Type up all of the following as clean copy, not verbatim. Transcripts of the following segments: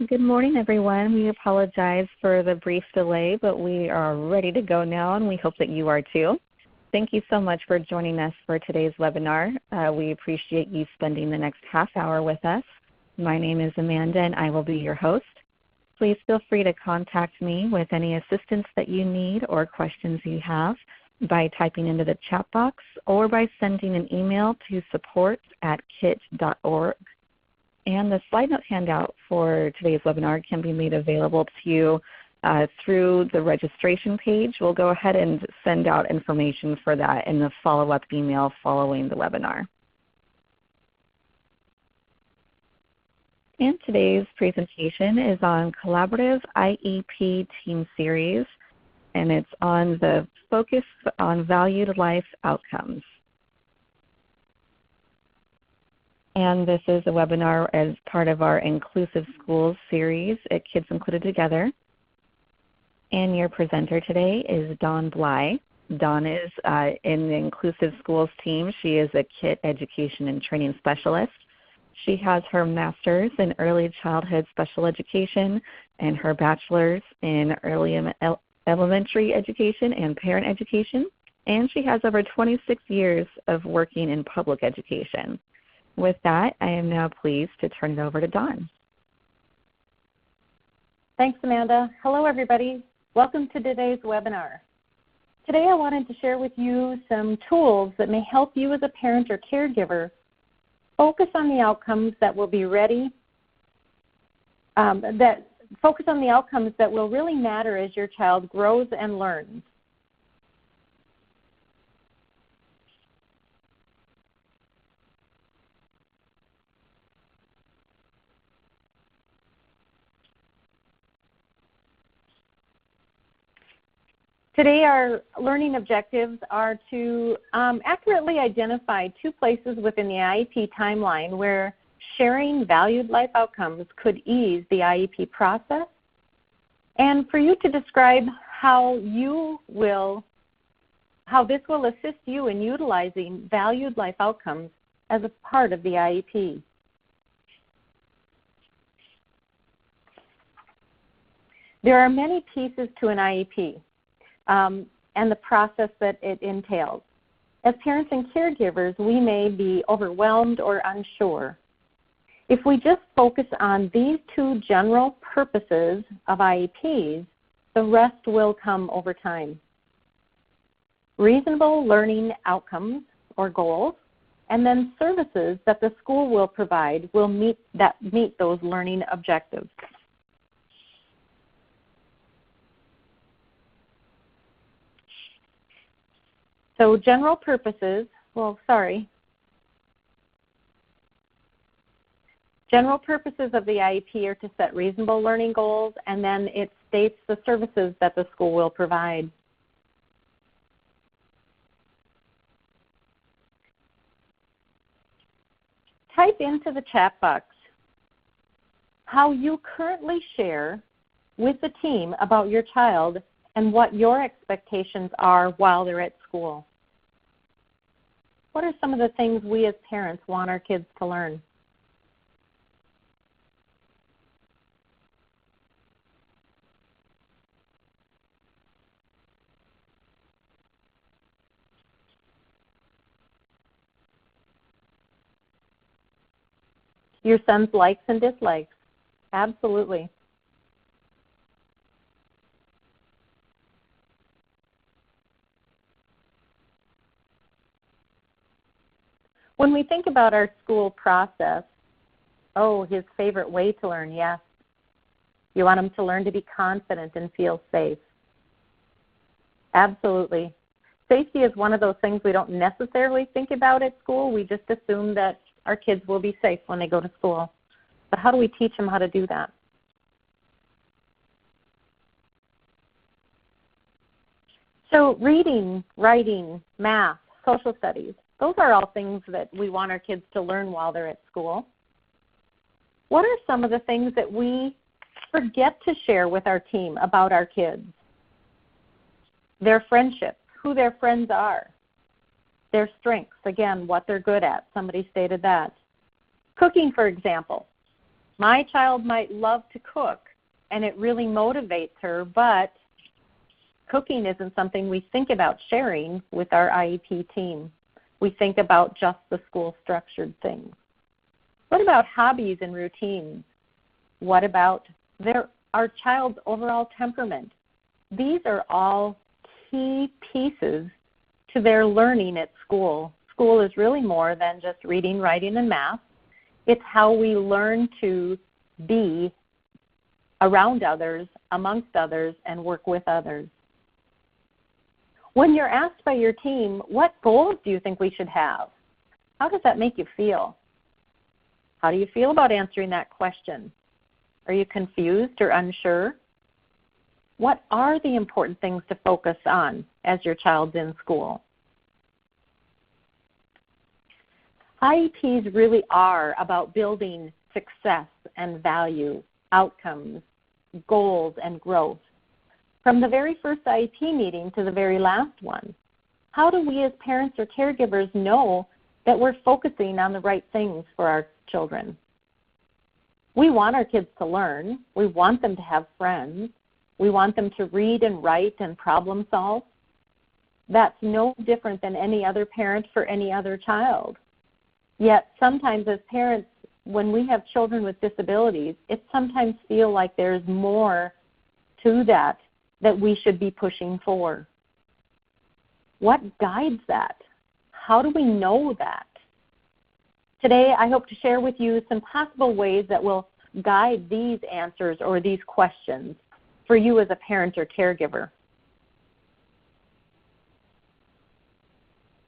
Good morning, everyone. We apologize for the brief delay, but we are ready to go now, and we hope that you are too. Thank you so much for joining us for today's webinar. We appreciate you spending the next half hour with us. My name is Amanda, and I will be your host. Please feel free to contact me with any assistance that you need or questions you have by typing into the chat box or by sending an email to support@kit.org. And the slide note handout for today's webinar can be made available to you through the registration page. We'll go ahead and send out information for that in the follow-up email following the webinar. And today's presentation is on Collaborative IEP Team Series, and it's on the focus on valued life outcomes. And this is a webinar as part of our Inclusive Schools series at Kids Included Together. And your presenter today is Dawn Bly. Dawn is in the Inclusive Schools team. She is a KIT Education and Training Specialist. She has her master's in early childhood special education and her bachelor's in early elementary education and parent education. And she has over 26 years of working in public education. With that, I am now pleased to turn it over to Dawn. Thanks, Amanda. Hello, everybody. Welcome to today's webinar. Today I wanted to share with you some tools that may help you as a parent or caregiver focus on the outcomes that will be ready, focus on the outcomes that will really matter as your child grows and learns. Today our learning objectives are to accurately identify 2 places within the IEP timeline where sharing valued life outcomes could ease the IEP process, and for you to describe how this will assist you in utilizing valued life outcomes as a part of the IEP. There are many pieces to an IEP. And the process that it entails. As parents and caregivers, we may be overwhelmed or unsure. If we just focus on these 2 general purposes of IEPs, the rest will come over time. Reasonable learning outcomes or goals, and then services that the school will provide will meet those learning objectives. So general purposes of the IEP are to set reasonable learning goals, and then it states the services that the school will provide. Type into the chat box how you currently share with the team about your child and what your expectations are while they're at school. What are some of the things we as parents want our kids to learn? Your son's likes and dislikes. Absolutely. When we think about our school process, his favorite way to learn, yes. You want him to learn to be confident and feel safe. Absolutely. Safety is one of those things we don't necessarily think about at school. We just assume that our kids will be safe when they go to school. But how do we teach them how to do that? So reading, writing, math, social studies, those are all things that we want our kids to learn while they're at school. What are some of the things that we forget to share with our team about our kids? Their friendships, who their friends are, their strengths, again, what they're good at. Somebody stated that. Cooking, for example. My child might love to cook, and it really motivates her, but cooking isn't something we think about sharing with our IEP team. We think about just the school-structured things. What about hobbies and routines? What about our child's overall temperament? These are all key pieces to their learning at school. School is really more than just reading, writing, and math. It's how we learn to be around others, amongst others, and work with others. When you're asked by your team, what goals do you think we should have? How does that make you feel? How do you feel about answering that question? Are you confused or unsure? What are the important things to focus on as your child's in school? IEPs really are about building success and value, outcomes, goals, and growth. From the very first IEP meeting to the very last one, how do we as parents or caregivers know that we're focusing on the right things for our children? We want our kids to learn. We want them to have friends. We want them to read and write and problem solve. That's no different than any other parent for any other child. Yet sometimes as parents, when we have children with disabilities, it sometimes feels like there's more to that we should be pushing for. What guides that? How do we know that? Today, I hope to share with you some possible ways that will guide these answers or these questions for you as a parent or caregiver.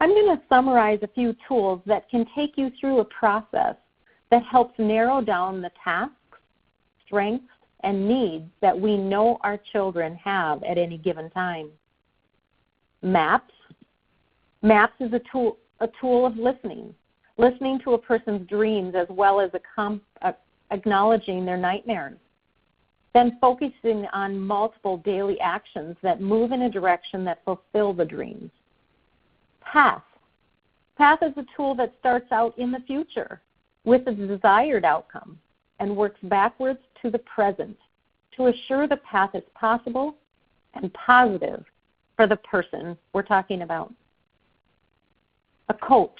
I'm going to summarize a few tools that can take you through a process that helps narrow down the tasks, strengths, and needs that we know our children have at any given time. MAPS. MAPS is a tool of listening to a person's dreams as well as acknowledging their nightmares. Then focusing on multiple daily actions that move in a direction that fulfill the dreams. PATH. PATH is a tool that starts out in the future with a desired outcome and works backwards to the present to assure the path is possible and positive for the person we're talking about. A coach.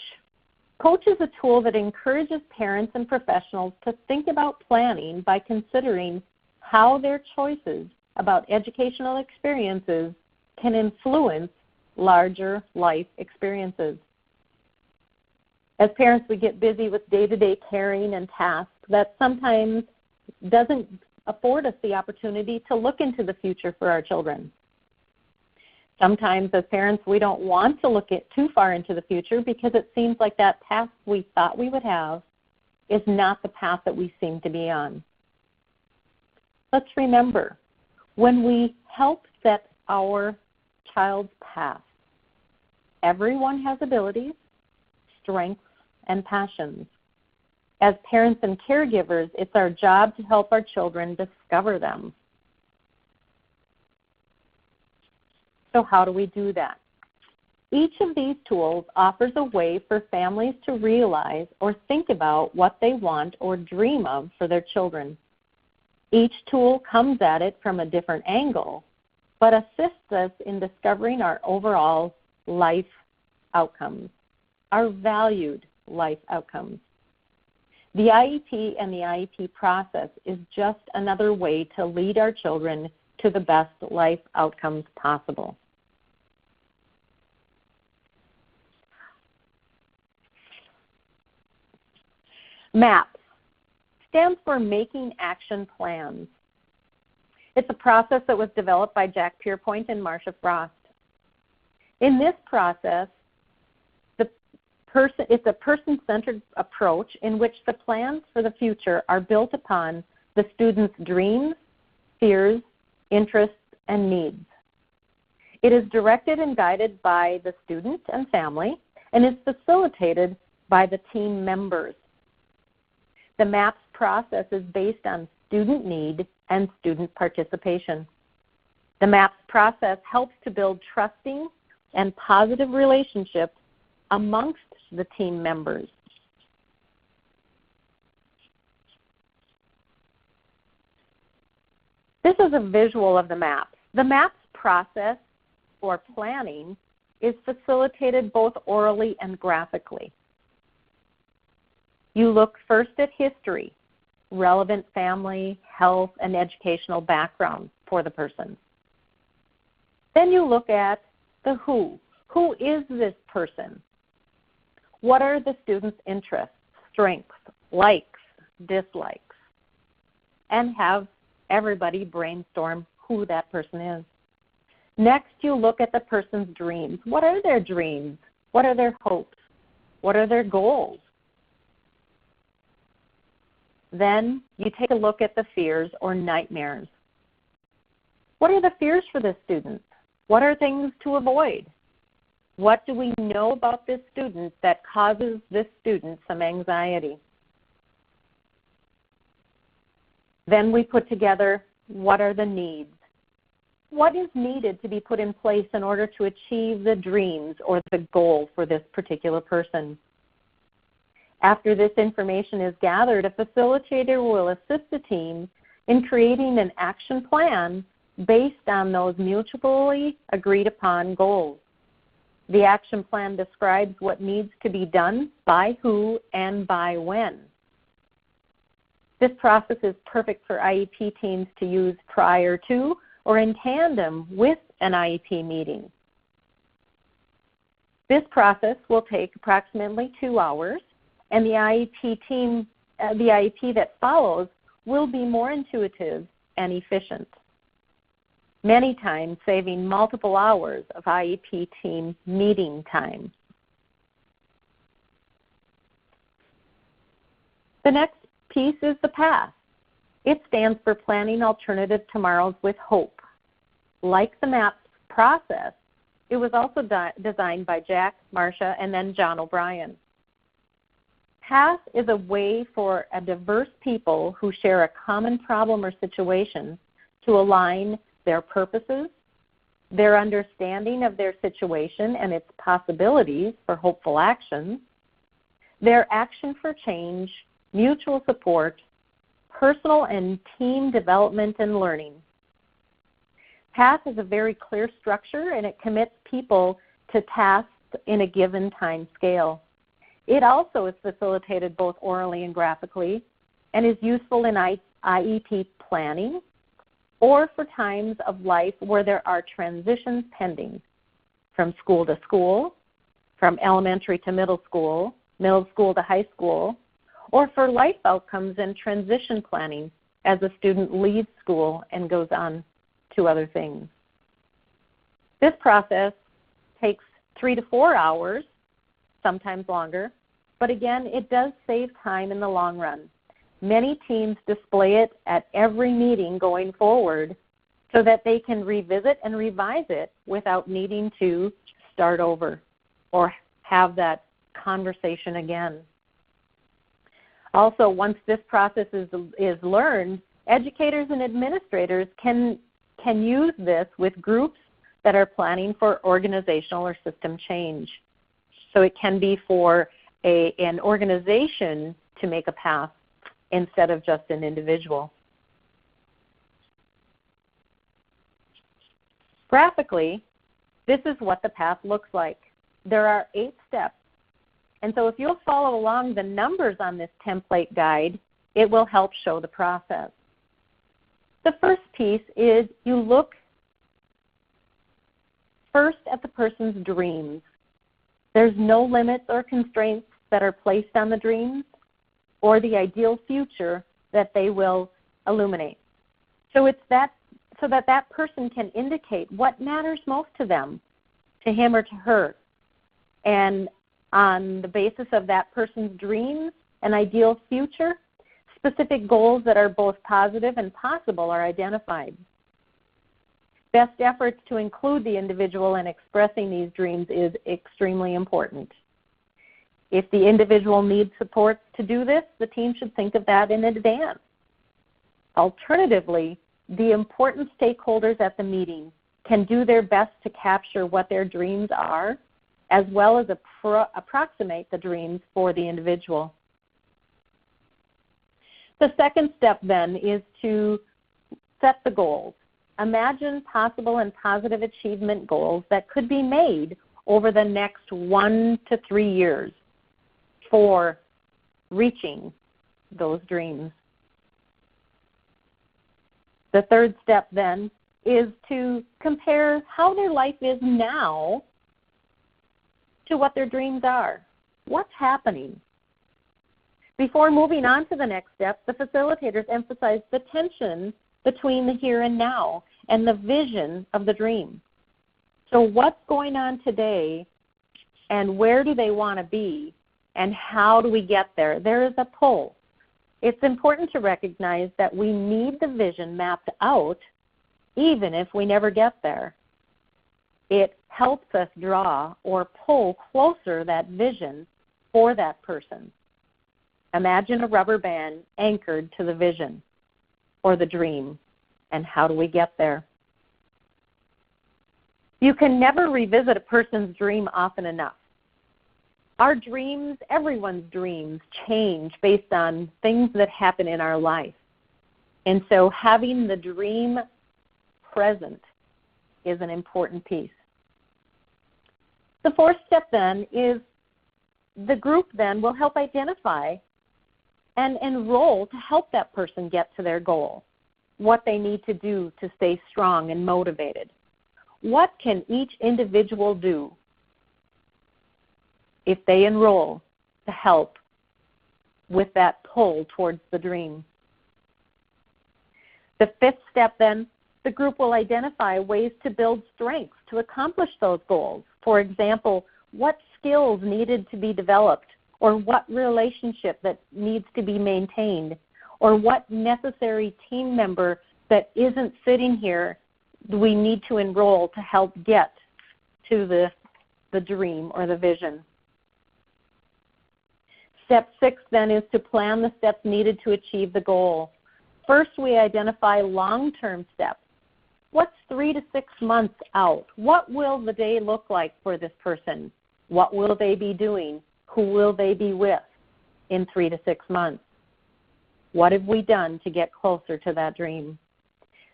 Coach is a tool that encourages parents and professionals to think about planning by considering how their choices about educational experiences can influence larger life experiences. As parents, we get busy with day-to-day caring and tasks that sometimes doesn't afford us the opportunity to look into the future for our children. Sometimes as parents, we don't want to look too far into the future because it seems like that path we thought we would have is not the path that we seem to be on. Let's remember, when we help set our child's path, everyone has abilities, strengths, and passions. As parents and caregivers, it's our job to help our children discover them. So how do we do that? Each of these tools offers a way for families to realize or think about what they want or dream of for their children. Each tool comes at it from a different angle, but assists us in discovering our overall life outcomes, our valued life outcomes. The IEP and the IEP process is just another way to lead our children to the best life outcomes possible. MAPS stands for Making Action Plans. It's a process that was developed by Jack Pierpoint and Marcia Frost. In this process, it's a person-centered approach in which the plans for the future are built upon the student's dreams, fears, interests, and needs. It is directed and guided by the student and family and is facilitated by the team members. The MAPS process is based on student need and student participation. The MAPS process helps to build trusting and positive relationships amongst the team members. This is a visual of the maps. The maps process for planning is facilitated both orally and graphically. You look first at history, relevant family, health, and educational background for the person. Then you look at the who. Who is this person? What are the student's interests, strengths, likes, dislikes? And have everybody brainstorm who that person is. Next, you look at the person's dreams. What are their dreams? What are their hopes? What are their goals? Then you take a look at the fears or nightmares. What are the fears for this student? What are things to avoid? What do we know about this student that causes this student some anxiety? Then we put together what are the needs. What is needed to be put in place in order to achieve the dreams or the goal for this particular person? After this information is gathered, a facilitator will assist the team in creating an action plan based on those mutually agreed upon goals. The action plan describes what needs to be done, by who, and by when. This process is perfect for IEP teams to use prior to or in tandem with an IEP meeting. This process will take approximately 2 hours, and the IEP that follows will be more intuitive and efficient, many times saving multiple hours of IEP team meeting time. The next piece is the PATH. It stands for Planning Alternative Tomorrows with Hope. Like the MAPS process, it was also designed by Jack, Marcia, and then John O'Brien. PATH is a way for a diverse people who share a common problem or situation to align their purposes, their understanding of their situation and its possibilities for hopeful actions, their action for change, mutual support, personal and team development and learning. PATH is a very clear structure, and it commits people to tasks in a given time scale. It also is facilitated both orally and graphically and is useful in IEP planning or for times of life where there are transitions pending from school to school, from elementary to middle school to high school, or for life outcomes and transition planning as a student leaves school and goes on to other things. This process takes 3 to 4 hours, sometimes longer, but again, it does save time in the long run. Many teams display it at every meeting going forward so that they can revisit and revise it without needing to start over or have that conversation again. Also, once this process is learned, educators and administrators can use this with groups that are planning for organizational or system change. So it can be for an organization to make a PATH instead of just an individual. Graphically, this is what the PATH looks like. There are 8 steps. And so if you'll follow along the numbers on this template guide, it will help show the process. The first piece is you look first at the person's dreams. There's no limits or constraints that are placed on the dreams or the ideal future that they will illuminate. So it's that person can indicate what matters most to them, to him or to her. And on the basis of that person's dreams and ideal future, specific goals that are both positive and possible are identified. Best efforts to include the individual in expressing these dreams is extremely important. If the individual needs support to do this, the team should think of that in advance. Alternatively, the important stakeholders at the meeting can do their best to capture what their dreams are, as well as approximate the dreams for the individual. The second step then is to set the goals. Imagine possible and positive achievement goals that could be made over the next 1 to 3 years for reaching those dreams. The third step then is to compare how their life is now to what their dreams are. What's happening? Before moving on to the next step, the facilitators emphasize the tension between the here and now and the vision of the dream. So what's going on today and where do they want to be and how do we get there? There is a pull. It's important to recognize that we need the vision mapped out even if we never get there. It helps us draw or pull closer that vision for that person. Imagine a rubber band anchored to the vision or the dream, and how do we get there? You can never revisit a person's dream often enough. Our dreams, everyone's dreams, change based on things that happen in our life. And so having the dream present is an important piece. The fourth step then is the group then will help identify and enroll to help that person get to their goal, what they need to do to stay strong and motivated. What can each individual do if they enroll to help with that pull towards the dream? The fifth step then, the group will identify ways to build strengths to accomplish those goals. For example, what skills needed to be developed, or what relationship that needs to be maintained, or what necessary team member that isn't sitting here do we need to enroll to help get to the dream or the vision. Step 6 then is to plan the steps needed to achieve the goal. First, we identify long-term steps. What's 3 to 6 months out? What will the day look like for this person? What will they be doing? Who will they be with in 3 to 6 months? What have we done to get closer to that dream?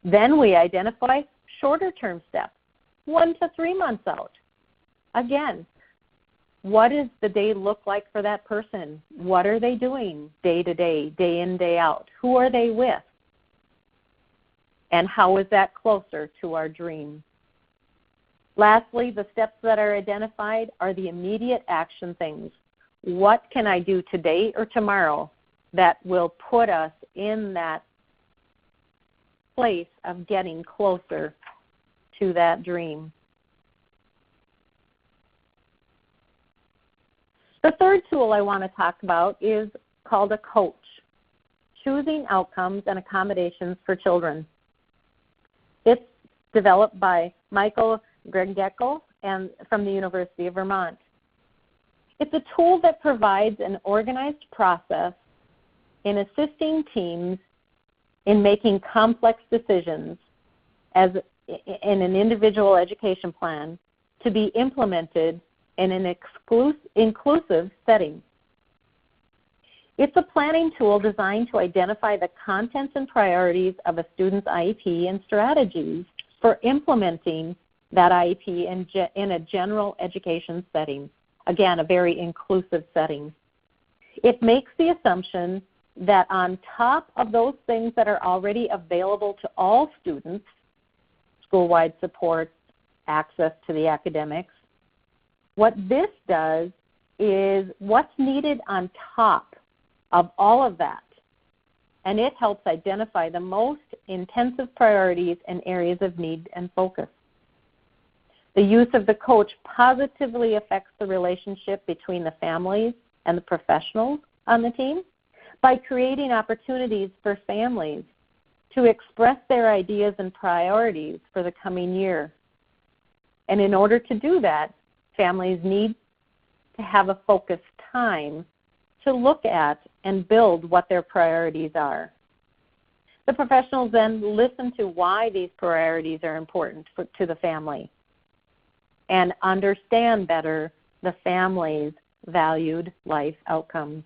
Then we identify shorter-term steps, 1 to 3 months out. Again, what does the day look like for that person? What are they doing day to day, day in, day out? Who are they with? And how is that closer to our dream? Lastly, the steps that are identified are the immediate action things. What can I do today or tomorrow that will put us in that place of getting closer to that dream? The third tool I want to talk about is called a coach, choosing outcomes and accommodations for children. It's developed by Michael Gregeckel and from the University of Vermont. It's a tool that provides an organized process in assisting teams in making complex decisions as in an individual education plan to be implemented in an inclusive setting. It's a planning tool designed to identify the contents and priorities of a student's IEP and strategies for implementing that IEP in a general education setting. Again, a very inclusive setting. It makes the assumption that on top of those things that are already available to all students, school-wide support, access to the academics, what this does is what's needed on top of all of that. And it helps identify the most intensive priorities and areas of need and focus. The use of the coach positively affects the relationship between the families and the professionals on the team by creating opportunities for families to express their ideas and priorities for the coming year. And in order to do that, families need to have a focused time to look at and build what their priorities are. The professionals then listen to why these priorities are important to the family and understand better the family's valued life outcomes.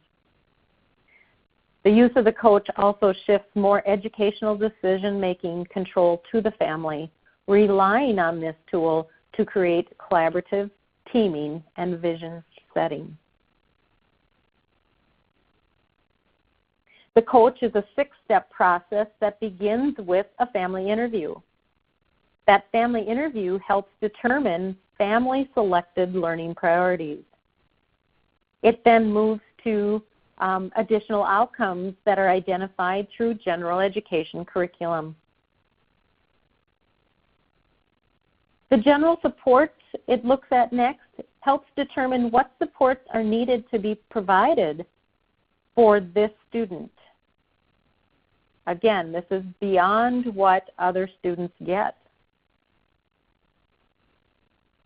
The use of the coach also shifts more educational decision-making control to the family, relying on this tool to create collaborative teaming and vision setting. The coach is a 6-step process that begins with a family interview. That family interview helps determine family-selected learning priorities. It then moves to additional outcomes that are identified through general education curriculum. The general support it looks at next helps determine what supports are needed to be provided for this student. Again, this is beyond what other students get.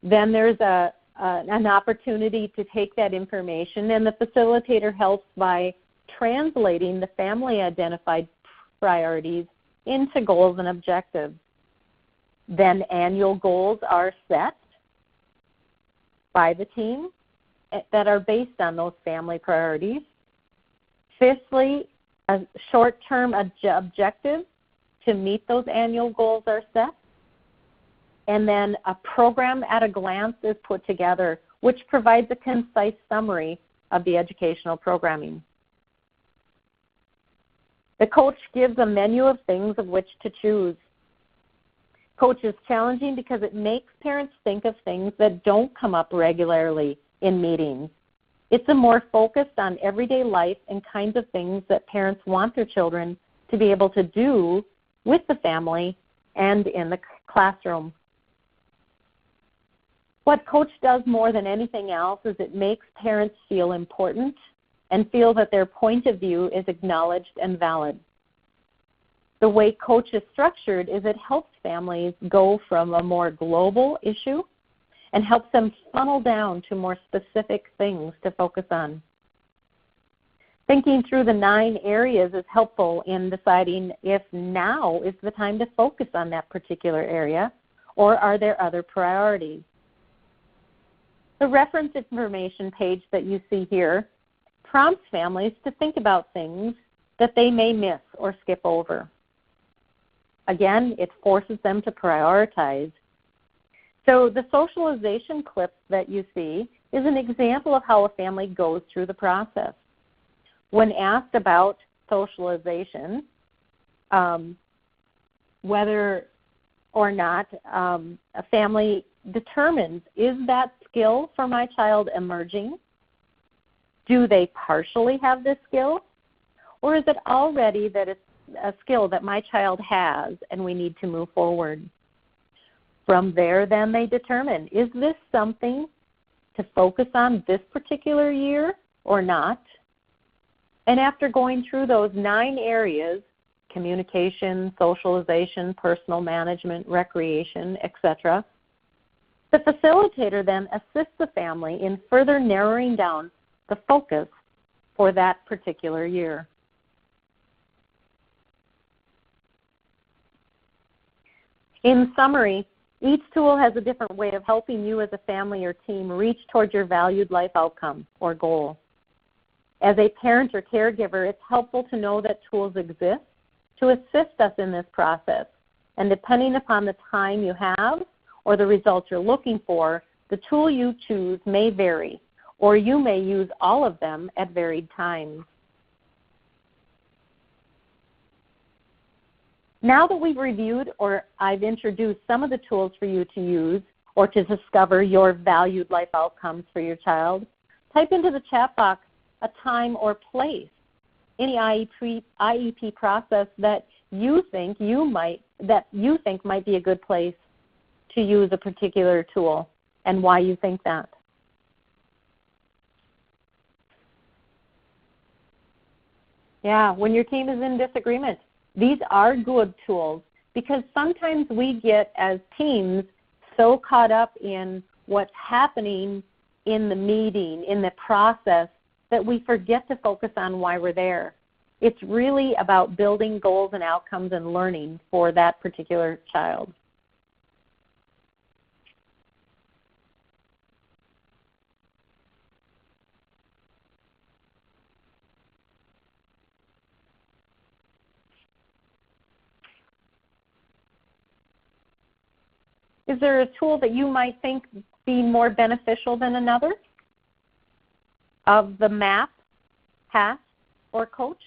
Then there's an opportunity to take that information, and the facilitator helps by translating the family-identified priorities into goals and objectives. Then annual goals are set by the team that are based on those family priorities. Fifthly, a short-term objective to meet those annual goals are set. And then a program at a glance is put together, which provides a concise summary of the educational programming. The coach gives a menu of things of which to choose. Coach is challenging because it makes parents think of things that don't come up regularly in meetings. It's a more focused on everyday life and kinds of things that parents want their children to be able to do with the family and in the classroom. What coach does more than anything else is it makes parents feel important and feel that their point of view is acknowledged and valid. The way coach is structured is it helps families go from a more global issue and helps them funnel down to more specific things to focus on. Thinking through the 9 areas is helpful in deciding if now is the time to focus on that particular area, or are there other priorities. The reference information page that you see here prompts families to think about things that they may miss or skip over. Again, it forces them to prioritize. So the socialization clip that you see is an example of how a family goes through the process. When asked about socialization, whether or not a family determines, is that skill for my child emerging? Do they partially have this skill? Or is it already that it's a skill that my child has and we need to move forward? From there, then they determine, is this something to focus on this particular year or not? And after going through those 9 areas, communication, socialization, personal management, recreation, etc., the facilitator then assists the family in further narrowing down the focus for that particular year. In summary, each tool has a different way of helping you as a family or team reach towards your valued life outcome or goal. As a parent or caregiver, it's helpful to know that tools exist to assist us in this process. And depending upon the time you have or the results you're looking for, the tool you choose may vary, or you may use all of them at varied times. Now that we've reviewed or I've introduced some of the tools for you to use or to discover your valued life outcomes for your child, type into the chat box a time or place, any IEP process that you think might be a good place to use a particular tool and why you think that. Yeah, when your team is in disagreement, these are good tools because sometimes we get as teams so caught up in what's happening in the meeting, in the process, that we forget to focus on why we're there. It's really about building goals and outcomes and learning for that particular child. Is there a tool that you might think be more beneficial than another of the map, path, or coach?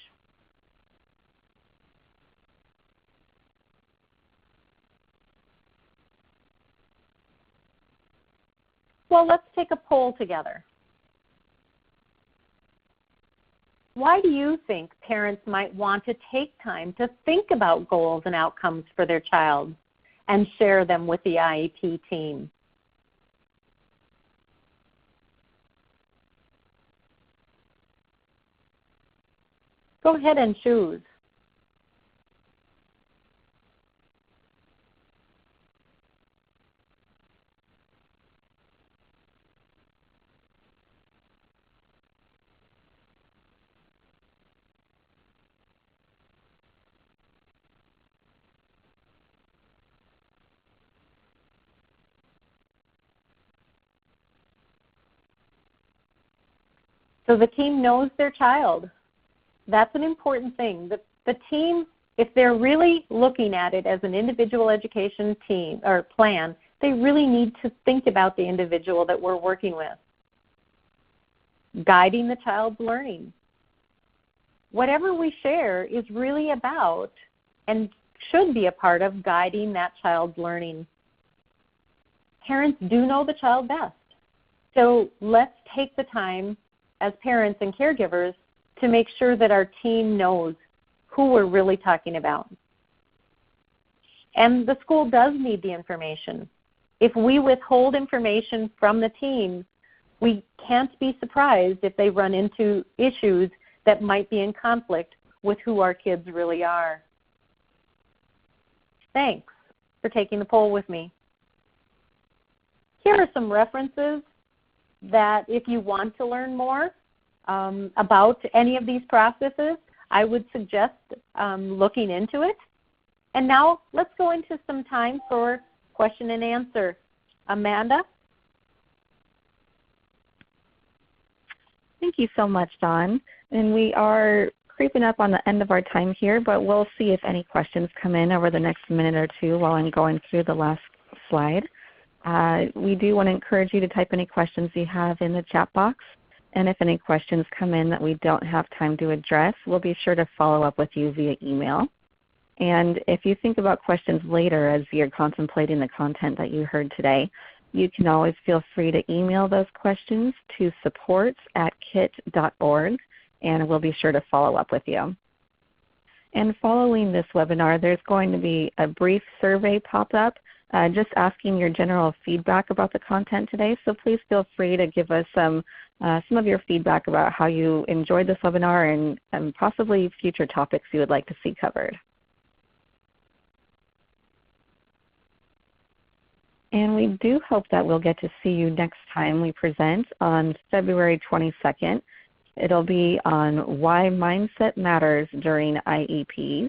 Well, let's take a poll together. Why do you think parents might want to take time to think about goals and outcomes for their child and share them with the IEP team? Go ahead and choose. So the team knows their child. That's an important thing. The team, if they're really looking at it as an individual education team or plan, they really need to think about the individual that we're working with. Guiding the child's learning. Whatever we share is really about and should be a part of guiding that child's learning. Parents do know the child best. So let's take the time as parents and caregivers to make sure that our team knows who we're really talking about. And the school does need the information. If we withhold information from the team, we can't be surprised if they run into issues that might be in conflict with who our kids really are. Thanks for taking the poll with me. Here are some references that if you want to learn more about any of these processes, I would suggest looking into it. And now let's go into some time for question and answer. Amanda? Thank you so much, Dawn. And we are creeping up on the end of our time here, but we'll see if any questions come in over the next minute or two while I'm going through the last slide. We do want to encourage you to type any questions you have in the chat box. And if any questions come in that we don't have time to address, we'll be sure to follow up with you via email. And if you think about questions later as you're contemplating the content that you heard today, you can always feel free to email those questions to support@kit.org, and we'll be sure to follow up with you. And following this webinar, there's going to be a brief survey pop up just asking your general feedback about the content today. So please feel free to give us some of your feedback about how you enjoyed this webinar and possibly future topics you would like to see covered. And we do hope that we'll get to see you next time we present on February 22nd. It'll be on why mindset matters during IEPs.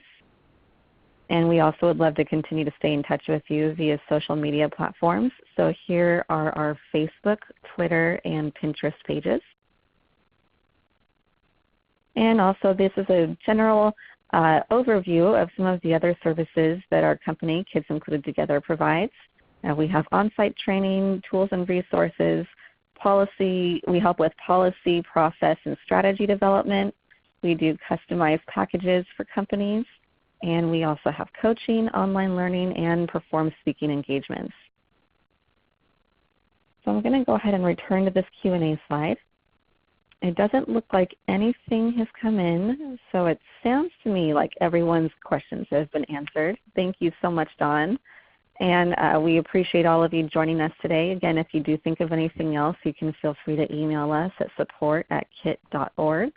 And we also would love to continue to stay in touch with you via social media platforms. So here are our Facebook, Twitter, and Pinterest pages. And also this is a general overview of some of the other services that our company, Kids Included Together, provides. We have on-site training, tools and resources, policy. We help with policy, process, and strategy development. We do customized packages for companies. And we also have coaching, online learning, and perform speaking engagements. So I'm going to go ahead and return to this Q&A slide. It doesn't look like anything has come in, so it sounds to me like everyone's questions have been answered. Thank you so much, Dawn. And we appreciate all of you joining us today. Again, if you do think of anything else, you can feel free to email us at support@kit.org.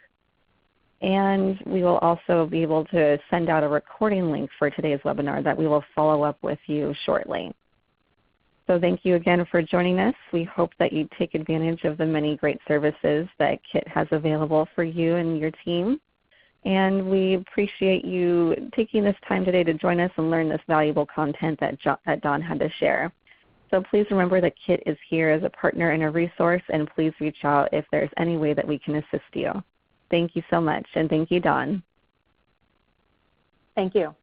And we will also be able to send out a recording link for today's webinar that we will follow up with you shortly. So thank you again for joining us. We hope that you take advantage of the many great services that KIT has available for you and your team. And we appreciate you taking this time today to join us and learn this valuable content that Dawn had to share. So please remember that KIT is here as a partner and a resource, and please reach out if there's any way that we can assist you. Thank you so much, and thank you, Dawn. Thank you.